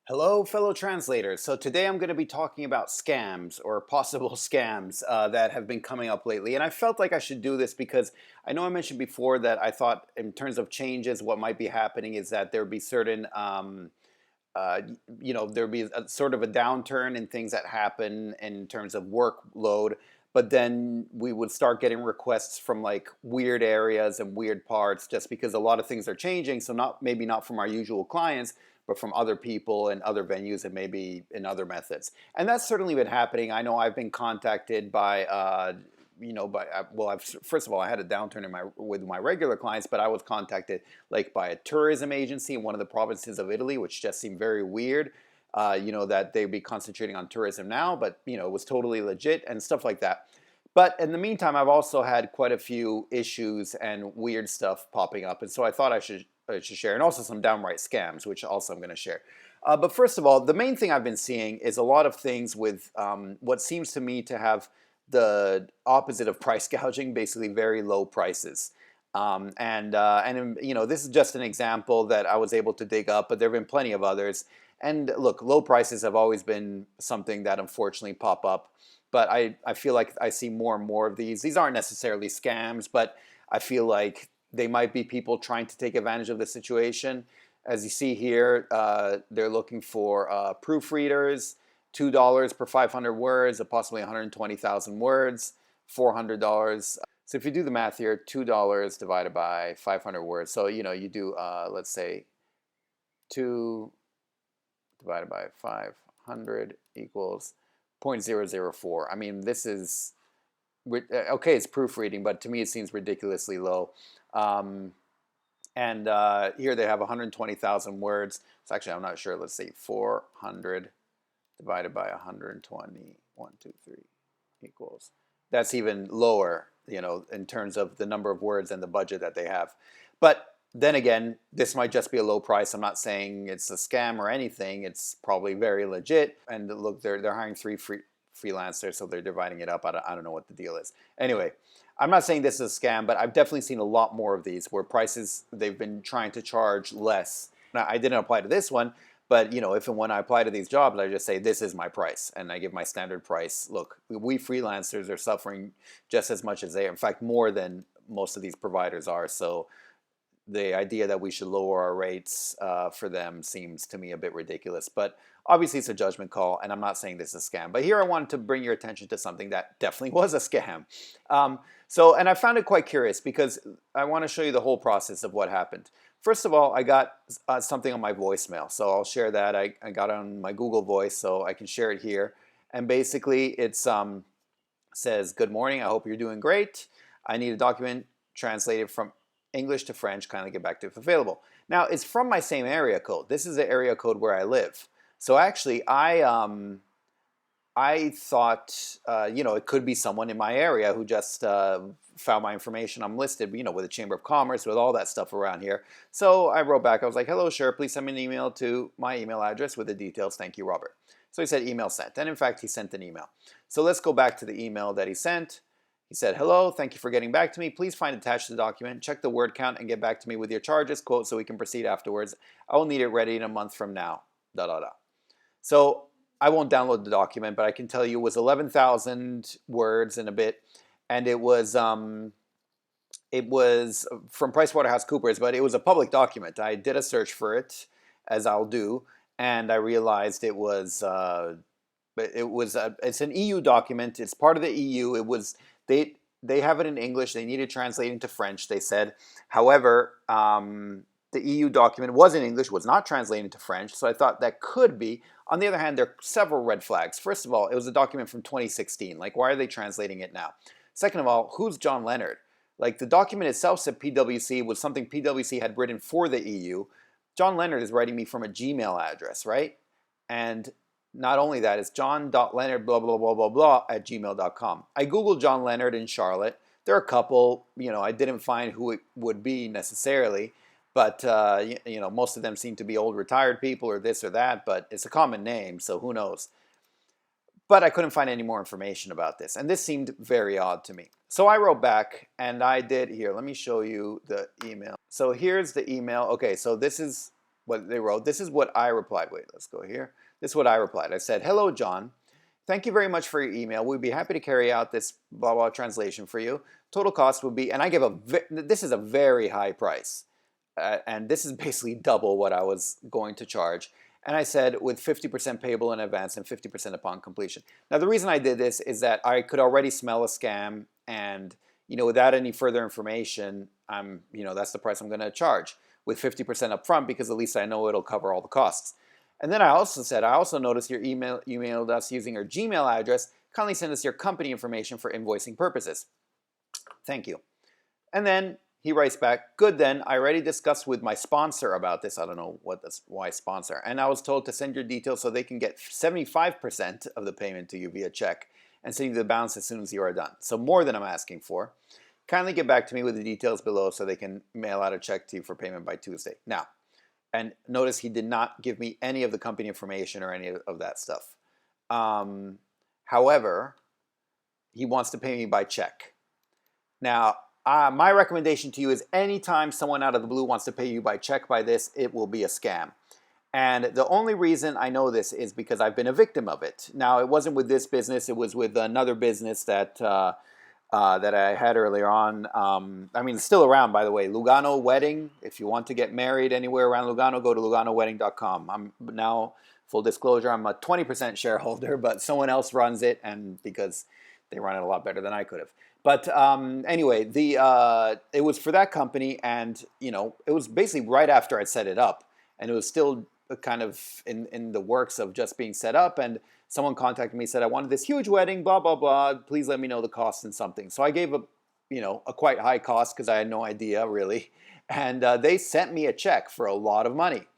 Hello, fellow translators. So today I'm going to be talking about scams or possible scams that have been coming up lately. And I felt like I should do this because I know I mentioned before that I thought in terms of changes, what might be happening is that there would be certain, uh, there'd be a sort of a downturn in things that happen in terms of workload. But then we would start getting requests from like weird areas and weird parts just because a lot of things are changing. So maybe not from our usual clients, but from other people and other venues and maybe in other methods. And that's certainly been happening. I know I've been contacted by, first of all, I had a downturn with my regular clients, but I was contacted like by a tourism agency in one of the provinces of Italy, which just seemed very weird. That they'd be concentrating on tourism now, but it was totally legit and stuff like that. But in the meantime, I've also had quite a few issues and weird stuff popping up, and so I thought I should share, and also some downright scams, which also I'm going to share. But first of all, the main thing I've been seeing is a lot of things with what seems to me to have the opposite of price gouging, basically very low prices. This is just an example that I was able to dig up, but there have been plenty of others. And look, low prices have always been something that unfortunately pop up. But I feel like I see more and more of these. These aren't necessarily scams, but I feel like they might be people trying to take advantage of the situation. As you see here, they're looking for proofreaders, $2 per 500 words, approximately 120,000 words, $400. So if you do the math here, $2 divided by 500 words. So, you do, let's say, 2 divided by 500 equals 0.004. I mean, this is, okay, it's proofreading, but to me it seems ridiculously low. Here they have 120,000 words. So actually, I'm not sure. Let's see, 400 divided by 120, 1, 2, 3 equals. That's even lower, in terms of the number of words and the budget that they have. But then again, this might just be a low price. I'm not saying it's a scam or anything. It's probably very legit. And look, they're hiring three freelancers, so they're dividing it up. I don't know what the deal is. Anyway, I'm not saying this is a scam, but I've definitely seen a lot more of these where prices, they've been trying to charge less. Now, I didn't apply to this one, but if and when I apply to these jobs, I just say this is my price, and I give my standard price. Look, we freelancers are suffering just as much as they are. In fact, more than most of these providers are. So the idea that we should lower our rates for them seems to me a bit ridiculous. But obviously it's a judgment call, and I'm not saying this is a scam. But here I wanted to bring your attention to something that definitely was a scam. And I found it quite curious because I want to show you the whole process of what happened. First of all, I got something on my voicemail. So I'll share that. I got on my Google Voice, so I can share it here. And basically it says, "Good morning, I hope you're doing great. I need a document translated from English to French, kindly get back to if available." Now, it's from my same area code. This is the area code where I live. So actually, I thought, it could be someone in my area who just found my information. I'm listed, with the Chamber of Commerce, with all that stuff around here. So I wrote back. I was like, "Hello, sure. Please send me an email to my email address with the details. Thank you, Robert." So he said, "Email sent." And in fact, he sent an email. So let's go back to the email that he sent. He said, "Hello, thank you for getting back to me. Please find attached the document, check the word count, and get back to me with your charges, quote, so we can proceed afterwards. I will need it ready in a month from now, da da da." So I won't download the document, but I can tell you it was 11,000 words and a bit, and it was from PricewaterhouseCoopers, but it was a public document. I did a search for it, as I'll do, and I realized it's an EU document. It's part of the EU. They have it in English. They need it translated into French, they said. However, the EU document was in English, was not translated into French, so I thought that could be. On the other hand, there are several red flags. First of all, it was a document from 2016. Like, why are they translating it now? Second of all, who's John Leonard? Like, the document itself said PwC was something PwC had written for the EU. John Leonard is writing me from a Gmail address, right? And not only that, it's john.leonard blah, blah, blah, blah, blah at gmail.com. I Googled John Leonard in Charlotte. There are a couple, I didn't find who it would be necessarily, but, most of them seem to be old retired people or this or that, but it's a common name, so who knows. But I couldn't find any more information about this, and this seemed very odd to me. So I wrote back, and I did here. Let me show you the email. So here's the email. Okay, so this is what they wrote. This is what I replied. Wait, let's go here. This is what I replied. I said, "Hello, John. Thank you very much for your email. We'd be happy to carry out this blah blah translation for you. Total cost would be," and I give this is a very high price, and this is basically double what I was going to charge. And I said with 50% payable in advance and 50% upon completion. Now the reason I did this is that I could already smell a scam, and without any further information, that's the price I'm going to charge with 50% up front, because at least I know it'll cover all the costs. And then I also said, I also noticed you emailed us using your Gmail address. Kindly send us your company information for invoicing purposes. Thank you. And then he writes back, "Good then, I already discussed with my sponsor about this." I don't know why sponsor. "And I was told to send your details so they can get 75% of the payment to you via check and send you the balance as soon as you are done. So more than I'm asking for. Kindly get back to me with the details below so they can mail out a check to you for payment by Tuesday." Now, and notice he did not give me any of the company information or any of that stuff. However, he wants to pay me by check. Now, my recommendation to you is anytime someone out of the blue wants to pay you by check by this, it will be a scam. And the only reason I know this is because I've been a victim of it. Now, it wasn't with this business. It was with another business that I had earlier on. I mean, it's still around, by the way. Lugano Wedding. If you want to get married anywhere around Lugano, go to LuganoWedding.com. I'm now, full disclosure, I'm a 20% shareholder, but someone else runs it, and because they run it a lot better than I could have. But anyway, it was for that company, and it was basically right after I'd set it up, and it was still kind of in the works of just being set up, and someone contacted me, said, "I wanted this huge wedding, blah, blah, blah. Please let me know the cost and something." So I gave a quite high cost because I had no idea really. And they sent me a check for a lot of money,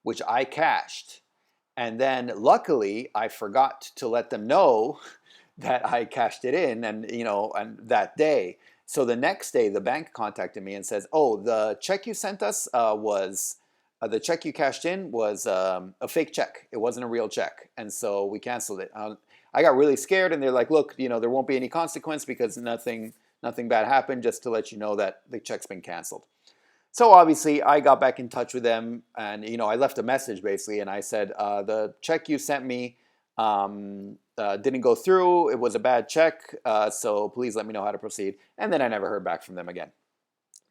which I cashed. And then luckily I forgot to let them know that I cashed it in, and that day. So the next day the bank contacted me and says, "Oh, the check you sent us the check you cashed in was a fake check. It wasn't a real check, and so we canceled it." I got really scared, and they're like, "Look, there won't be any consequence because nothing bad happened. Just to let you know that the check's been canceled." So obviously, I got back in touch with them, and I left a message basically, and I said, "The check you sent me didn't go through. It was a bad check, so please let me know how to proceed." And then I never heard back from them again.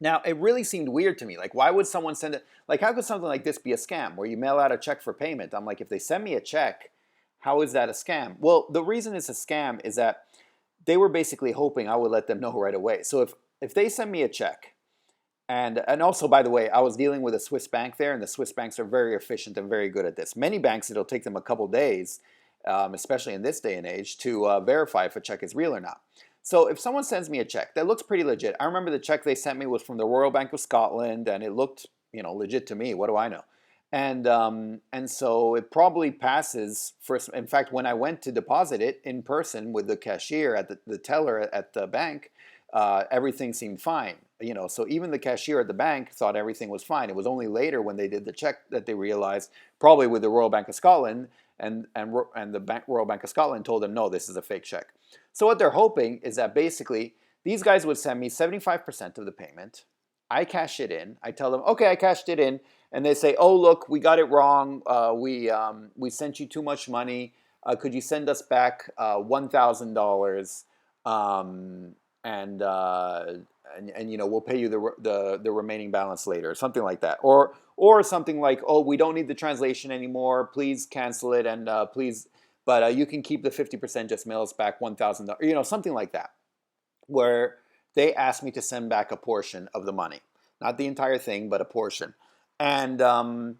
Now, it really seemed weird to me. Like, why would someone send it? Like, how could something like this be a scam where you mail out a check for payment? I'm like, if they send me a check, how is that a scam? Well, the reason it's a scam is that they were basically hoping I would let them know right away. So if they send me a check, and also, by the way, I was dealing with a Swiss bank there, and the Swiss banks are very efficient and very good at this. Many banks, it'll take them a couple days, especially in this day and age, to verify if a check is real or not. So if someone sends me a check that looks pretty legit, I remember the check they sent me was from the Royal Bank of Scotland, and it looked, legit to me. What do I know? And so it probably passes first. In fact, when I went to deposit it in person with the cashier at the teller at the bank, everything seemed fine. So even the cashier at the bank thought everything was fine. It was only later when they did the check that they realized, probably with the Royal Bank of Scotland, and the Royal Bank of Scotland told them, "No, this is a fake check." So what they're hoping is that basically these guys would send me 75% of the payment. I cash it in. I tell them, "Okay, I cashed it in," and they say, "Oh, look, we got it wrong. We sent you too much money. Could you send us back $1,000? And we'll pay you the remaining balance later," or something like that, or something like, "Oh, we don't need the translation anymore. Please cancel it, and please, but you can keep the 50%. Just mail us back $1,000." Something like that, where they asked me to send back a portion of the money, not the entire thing, but a portion. And but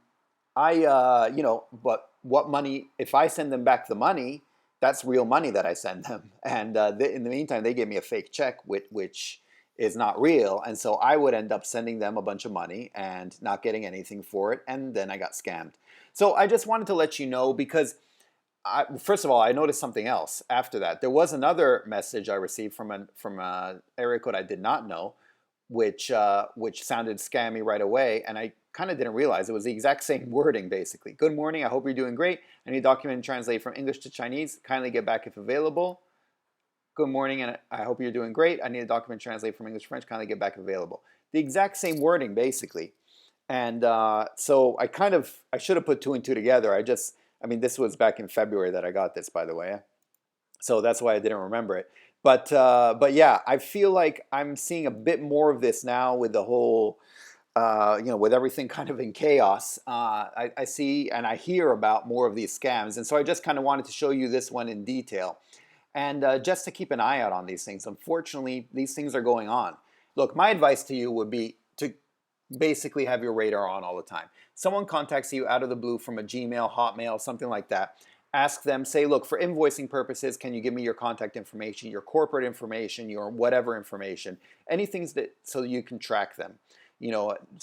what money? If I send them back the money, that's real money that I send them. And in the meantime, they gave me a fake check, which is not real. And so I would end up sending them a bunch of money and not getting anything for it. And then I got scammed. So I just wanted to let you know, because first of all, I noticed something else after that. There was another message I received from an area code I did not know, which sounded scammy right away, and I kind of didn't realize it was the exact same wording, basically. "Good morning, I hope you're doing great. I need a document translate from English to Chinese. Kindly get back if available. Good morning, and I hope you're doing great. I need a document translate from English to French. Kindly get back if available." The exact same wording, basically. And so I should have put two and two together. I mean, this was back in February that I got this, by the way. So that's why I didn't remember it. But yeah, I feel like I'm seeing a bit more of this now with the whole, with everything kind of in chaos. I see and I hear about more of these scams. And so I just kind of wanted to show you this one in detail. And just to keep an eye out on these things. Unfortunately, these things are going on. Look, my advice to you would be to basically have your radar on all the time. Someone contacts you out of the blue from a Gmail, Hotmail, something like that. Ask them, say, look, for invoicing purposes, can you give me your contact information, your corporate information, your whatever information, anything so you can track them.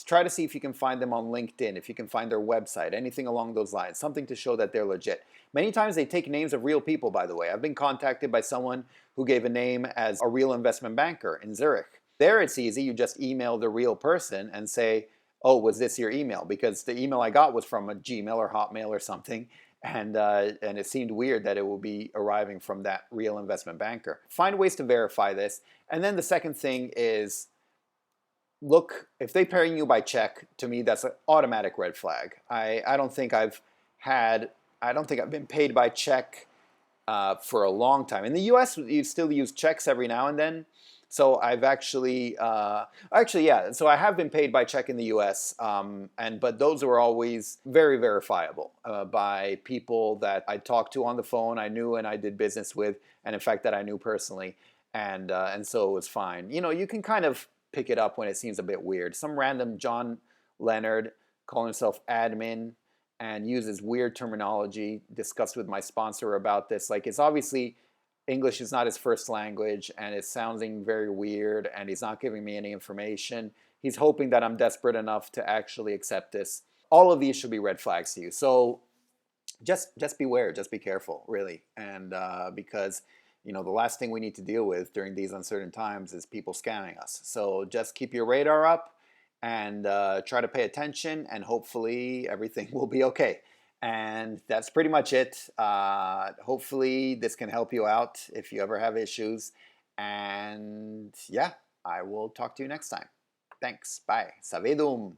Try to see if you can find them on LinkedIn, if you can find their website, anything along those lines, something to show that they're legit. Many times they take names of real people, by the way. I've been contacted by someone who gave a name as a real investment banker in Zurich. There it's easy. You just email the real person and say, oh, was this your email? Because the email I got was from a Gmail or Hotmail or something. And it seemed weird that it would be arriving from that real investment banker. Find ways to verify this. And then the second thing is, look, if they're paying you by check, to me, that's an automatic red flag. I don't think I've been paid by check for a long time. In the US, you still use checks every now and then. So I've actually yeah. So I have been paid by check in the U.S. But those were always very verifiable by people that I talked to on the phone, I knew and I did business with, and in fact that I knew personally, and so it was fine. You can kind of pick it up when it seems a bit weird. Some random John Leonard calling himself admin and uses weird terminology. Discussed with my sponsor about this. Like, it's obviously English is not his first language, and it's sounding very weird, and he's not giving me any information. He's hoping that I'm desperate enough to actually accept this. All of these should be red flags to you. So just beware, just be careful, really. And because the last thing we need to deal with during these uncertain times is people scamming us. So just keep your radar up and try to pay attention, and hopefully everything will be okay. And that's pretty much it. Hopefully this can help you out if you ever have issues. And yeah, I will talk to you next time. Thanks. Bye. Savedum.